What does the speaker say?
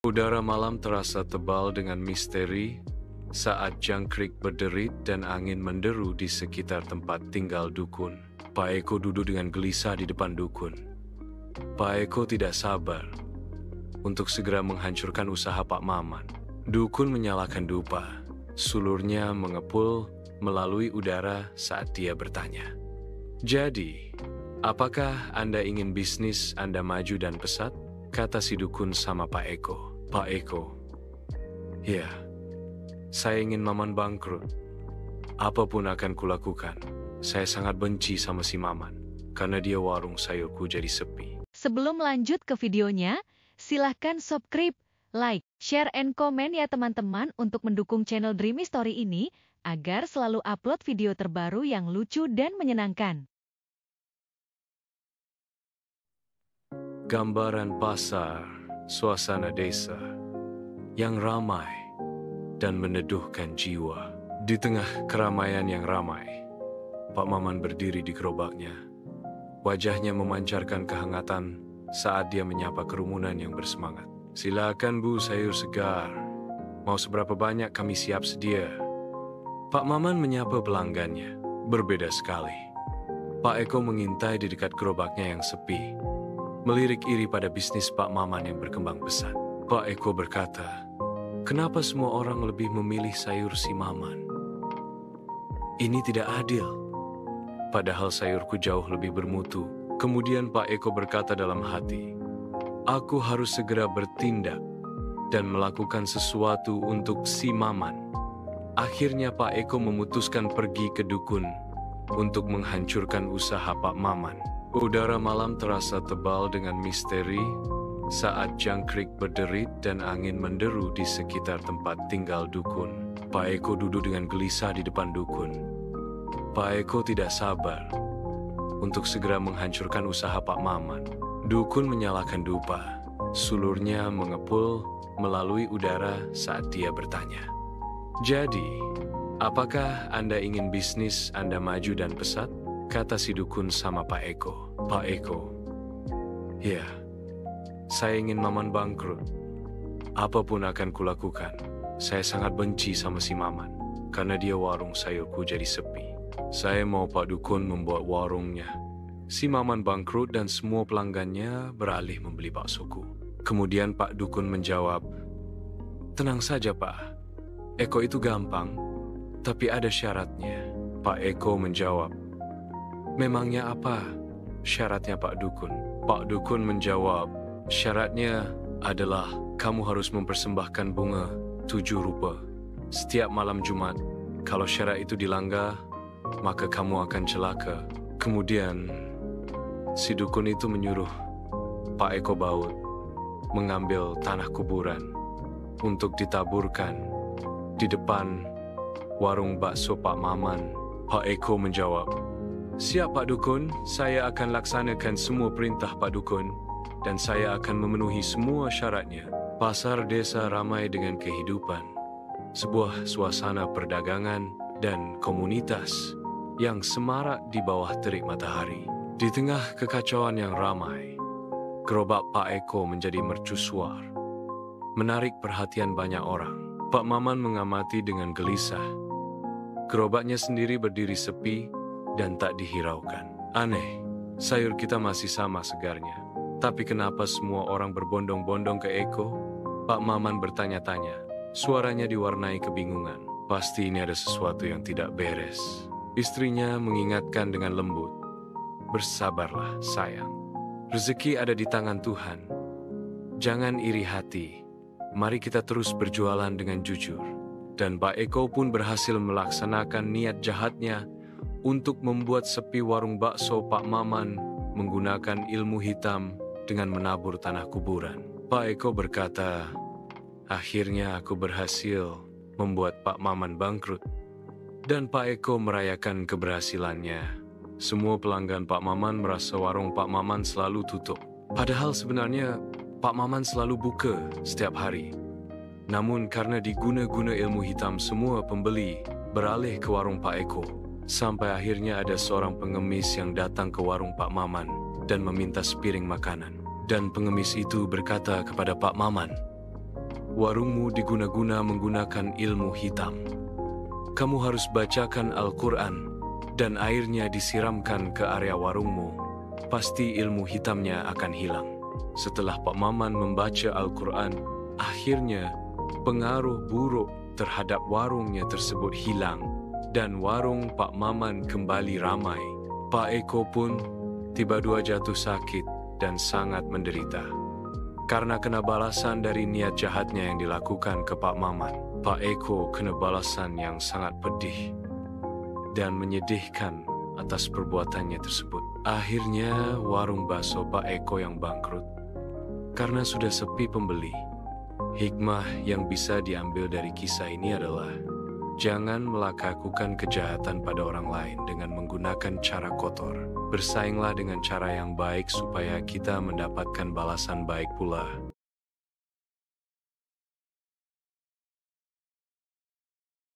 Udara malam terasa tebal dengan misteri saat jangkrik berderit dan angin menderu di sekitar tempat tinggal dukun. Pak Eko duduk dengan gelisah di depan dukun. Pak Eko tidak sabar untuk segera menghancurkan usaha Pak Maman. Dukun menyalakan dupa. Sulurnya mengepul melalui udara saat dia bertanya. Jadi, apakah Anda ingin bisnis Anda maju dan pesat? Kata si dukun sama Pak Eko. Pak Eko, ya, saya ingin Maman bangkrut. Apapun akan kulakukan. Saya sangat benci sama si Maman, karena dia warung sayurku jadi sepi. Sebelum lanjut ke videonya, silahkan subscribe, like, share, and komen ya teman-teman untuk mendukung channel Dreamy Story ini, agar selalu upload video terbaru yang lucu dan menyenangkan. Gambaran pasar, suasana desa yang ramai dan meneduhkan jiwa. Di tengah keramaian yang ramai, Pak Maman berdiri di gerobaknya. Wajahnya memancarkan kehangatan saat dia menyapa kerumunan yang bersemangat. Silakan Bu, sayur segar. Mau seberapa banyak kami siap sedia. Pak Maman menyapa pelanggannya. Berbeda sekali. Pak Eko mengintai di dekat gerobaknya yang sepi, melirik iri pada bisnis Pak Maman yang berkembang pesat. Pak Eko berkata, "Kenapa semua orang lebih memilih sayur si Maman? Ini tidak adil. Padahal sayurku jauh lebih bermutu." Kemudian Pak Eko berkata dalam hati, "Aku harus segera bertindak dan melakukan sesuatu untuk si Maman." Akhirnya Pak Eko memutuskan pergi ke dukun untuk menghancurkan usaha Pak Maman. Udara malam terasa tebal dengan misteri saat jangkrik berderit dan angin menderu di sekitar tempat tinggal dukun. Pak Eko duduk dengan gelisah di depan dukun. Pak Eko tidak sabar untuk segera menghancurkan usaha Pak Maman. Dukun menyalakan dupa. Sulurnya mengepul melalui udara saat dia bertanya. Jadi, apakah Anda ingin bisnis Anda maju dan pesat? Kata si dukun sama Pak Eko. Pak Eko, ya, saya ingin Maman bangkrut. Apapun akan kulakukan. Saya sangat benci sama si Maman, karena dia warung sayurku jadi sepi. Saya mau Pak Dukun membuat warungnya si Maman bangkrut dan semua pelanggannya beralih membeli baksoku. Kemudian Pak Dukun menjawab, "Tenang saja Pak, Eko itu gampang, tapi ada syaratnya." Pak Eko menjawab, "Memangnya apa syaratnya Pak Dukun?" Pak Dukun menjawab, "Syaratnya adalah kamu harus mempersembahkan bunga 7 rupa setiap malam Jumat. Kalau syarat itu dilanggar, maka kamu akan celaka." Kemudian si dukun itu menyuruh Pak Eko Baut mengambil tanah kuburan untuk ditaburkan di depan warung bakso Pak Maman. Pak Eko menjawab, "Siap Pak Dukun, saya akan laksanakan semua perintah Pak Dukun dan saya akan memenuhi semua syaratnya." Pasar desa ramai dengan kehidupan, sebuah suasana perdagangan dan komunitas yang semarak di bawah terik matahari. Di tengah kekacauan yang ramai, gerobak Pak Eko menjadi mercusuar, menarik perhatian banyak orang. Pak Maman mengamati dengan gelisah. Gerobaknya sendiri berdiri sepi dan tak dihiraukan. Aneh, sayur kita masih sama segarnya. Tapi kenapa semua orang berbondong-bondong ke Eko? Pak Maman bertanya-tanya. Suaranya diwarnai kebingungan. Pasti ini ada sesuatu yang tidak beres. Istrinya mengingatkan dengan lembut. "Bersabarlah, sayang. Rezeki ada di tangan Tuhan. Jangan iri hati. Mari kita terus berjualan dengan jujur." Dan Pak Eko pun berhasil melaksanakan niat jahatnya untuk membuat sepi warung bakso Pak Maman menggunakan ilmu hitam dengan menabur tanah kuburan. Pak Eko berkata, "Akhirnya aku berhasil membuat Pak Maman bangkrut." Dan Pak Eko merayakan keberhasilannya. Semua pelanggan Pak Maman merasa warung Pak Maman selalu tutup. Padahal sebenarnya Pak Maman selalu buka setiap hari. Namun karena diguna-guna ilmu hitam, semua pembeli beralih ke warung Pak Eko. Sampai akhirnya ada seorang pengemis yang datang ke warung Pak Maman dan meminta sepiring makanan. Dan pengemis itu berkata kepada Pak Maman, warungmu diguna-guna menggunakan ilmu hitam. Kamu harus bacakan Al-Quran dan airnya disiramkan ke area warungmu. Pasti ilmu hitamnya akan hilang. Setelah Pak Maman membaca Al-Quran, akhirnya pengaruh buruk terhadap warungnya tersebut hilang dan warung Pak Maman kembali ramai. Pak Eko pun tiba-tiba jatuh sakit dan sangat menderita. Karena kena balasan dari niat jahatnya yang dilakukan ke Pak Maman, Pak Eko kena balasan yang sangat pedih dan menyedihkan atas perbuatannya tersebut. Akhirnya warung bakso Pak Eko yang bangkrut karena sudah sepi pembeli. Hikmah yang bisa diambil dari kisah ini adalah jangan melakukan kejahatan pada orang lain dengan menggunakan cara kotor. Bersainglah dengan cara yang baik supaya kita mendapatkan balasan baik pula.